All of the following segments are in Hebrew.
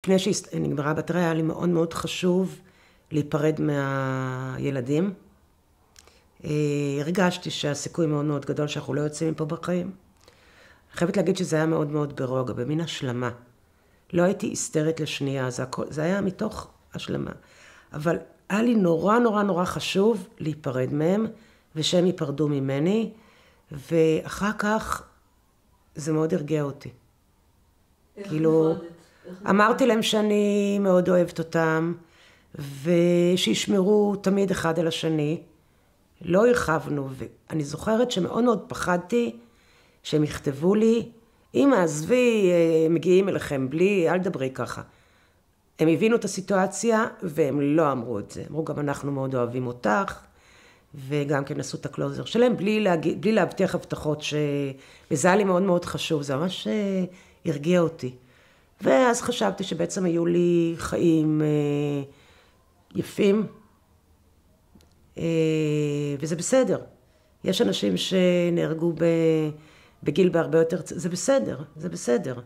לפני שנגמרה הבטריה היה לי מאוד מאוד חשוב להיפרד מהילדים. הרגשתי שהסיכוי מאוד מאוד גדול שאנחנו לא יוצאים מפה בחיים. אני חייבת להגיד שזה היה מאוד מאוד ברוגע, במין השלמה. לא הייתי היסטרית לשנייה, זה היה מתוך השלמה. אבל היה לי נורא נורא נורא חשוב להיפרד מהם, ושהם ייפרדו ממני, ואחר כך זה מאוד הרגיע אותי. כאילו, אמרתי להם שאני מאוד אוהבת אותם, ושישמרו תמיד אחד על השני. לא הרחבנו, ואני זוכרת שמאוד מאוד פחדתי שהם יכתבו לי, אמא, עזבי, מגיעים אליכם בלי, אל דברי ככה. הם הבינו את הסיטואציה, והם לא אמרו את זה. אמרו, גם אנחנו מאוד אוהבים אותך, וגם כן עשו את הקלוזר שלהם, בלי להבטיח הבטחות, וזה היה לי מאוד מאוד חשוב, זה ממש הרגיע אותי. ואז חשבתי שבעצם היו לי חיים יפים, וזה בסדר. יש אנשים שנהרגו בגיל בהרבה יותר, זה בסדר, זה בסדר.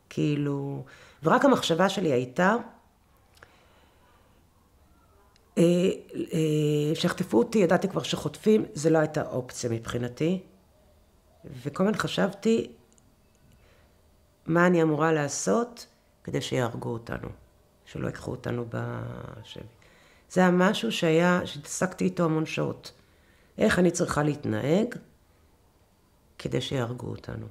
כאילו, ורק המחשבה שלי הייתה, שחטפו אותי, ידעתי כבר שחוטפים, זה לא הייתה אופציה מבחינתי. וכל הזמן חשבתי, מה אני אמורה לעשות כדי שיהרגו אותנו, שלא יקחו אותנו בשבי. זה היה משהו שהתעסקתי איתו המון שעות. איך אני צריכה להתנהג כדי שיהרגו אותנו.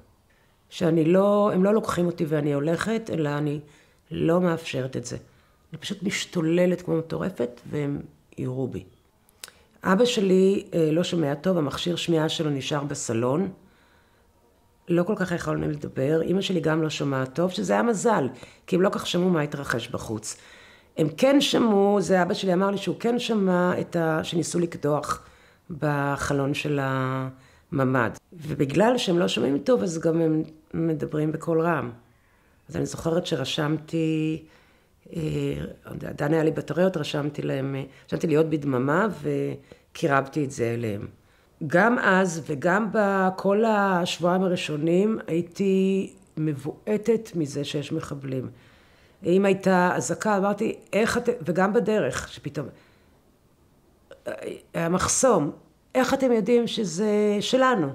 הם לא לוקחים אותי ואני הולכת, אלא אני לא מאפשרת את זה. אני פשוט משתוללת כמו מטורפת והם יראו בי. אבא שלי לא שומע טוב, המכשיר שמיעה שלו נשאר בסלון. לא כל כך יכולנו לדבר. אמא שלי גם לא שומעת טוב, שזה היה מזל, כי הם לא כך שמעו מה התרחש בחוץ. הם כן שמעו, זה אבא שלי אמר לי שהוא כן שמע שניסו לקדוח בחלון של הממד. ובגלל שהם לא שומעים טוב, אז גם הם מדברים בקול רם. אז אני זוכרת שרשמתי, עדיין היה לי בטריות, רשמתי להיות בדממה וקירבתי את זה אליהם. גם אז וגם בכל השבועיים הראשונים הייתי מבועטת מזה שיש מחבלים. אם הייתה אזעקה, אמרתי, וגם בדרך, שפתאום, המחסום, איך אתם יודעים שזה שלנו?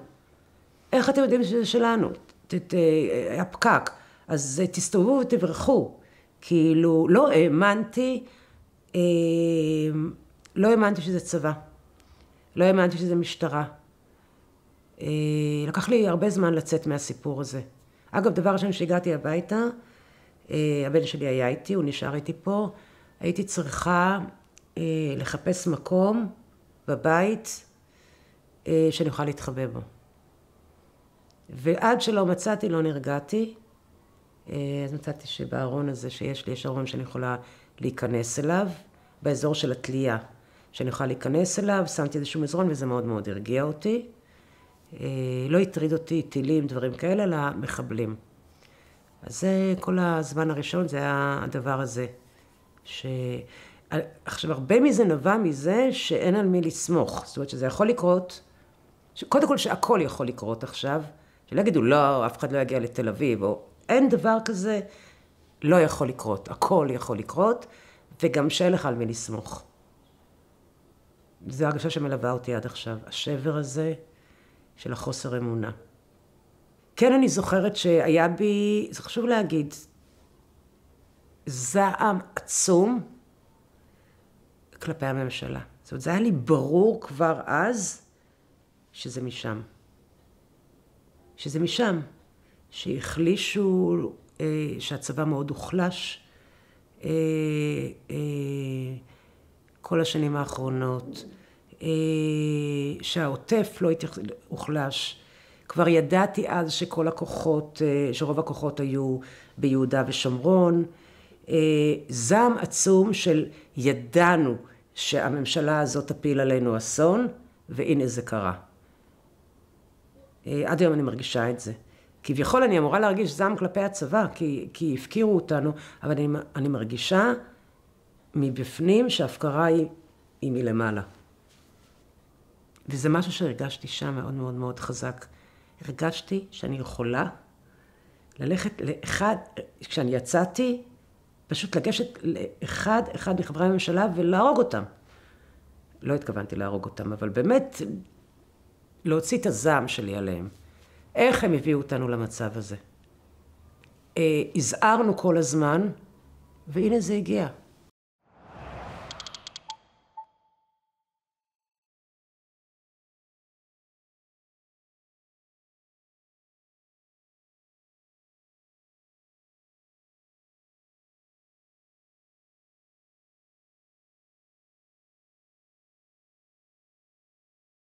איך אתם יודעים שזה שלנו? היה פקק, אז תסתובבו ותברחו. כאילו, לא האמנתי שזה צבא. לא האמנתי שזה משטרה. לקח לי הרבה זמן לצאת מהסיפור הזה. אגב, דבר ראשון שהגעתי הביתה, הבן שלי היה איתי, הוא נשאר איתי פה, הייתי צריכה לחפש מקום בבית שאני אוכל להתחבא בו. ועד שלא מצאתי, לא נרגעתי, אז מצאתי שבארון הזה שיש לי, יש ארון שאני יכולה להיכנס אליו, באזור של התלייה, שאני יכולה להיכנס אליו, שמתי איזשהו מזרון וזה מאוד מאוד הרגיע אותי. לא הטריד אותי טילים, דברים כאלה, אלא מחבלים. אז זה כל הזמן הראשון, זה היה הדבר הזה. עכשיו, הרבה מזה נבע מזה שאין על מי לסמוך. זאת אומרת שזה יכול לקרות, קודם כל שהכל יכול לקרות עכשיו, שלא יגידו, לא, אף אחד לא יגיע לתל אביב, או אין דבר כזה, לא יכול לקרות, הכל יכול לקרות, וגם שאין לך על מי לסמוך. זו הרגשה שמלווה אותי עד עכשיו, השבר הזה של החוסר אמונה. כן, אני זוכרת שהיה בי, זה חשוב להגיד, זעם עצום כלפי הממשלה. זאת אומרת, זה היה לי ברור כבר אז שזה משם. שזה משם. שהחלישו, שהצבא מאוד הוחלש כל השנים האחרונות, שהעוטף לא הוחלש. כבר ידעתי אז שכל הכוחות, שרוב הכוחות היו ביהודה ושומרון. זעם עצום של ידענו שהממשלה הזאת תפיל עלינו אסון, והנה זה קרה. עד היום אני מרגישה את זה. כביכול אני אמורה להרגיש זעם כלפי הצבא, כי הפקירו אותנו, אבל אני מרגישה מבפנים שההפקרה היא מלמעלה. וזה משהו שהרגשתי שם מאוד מאוד מאוד חזק. הרגשתי שאני יכולה ללכת לאחד, כשאני יצאתי, פשוט לגשת לאחד מחברי הממשלה ולהרוג אותם. לא התכוונתי להרוג אותם, אבל באמת להוציא את הזעם שלי עליהם. איך הם הביאו אותנו למצב הזה? הזהרנו כל הזמן, והנה זה הגיע.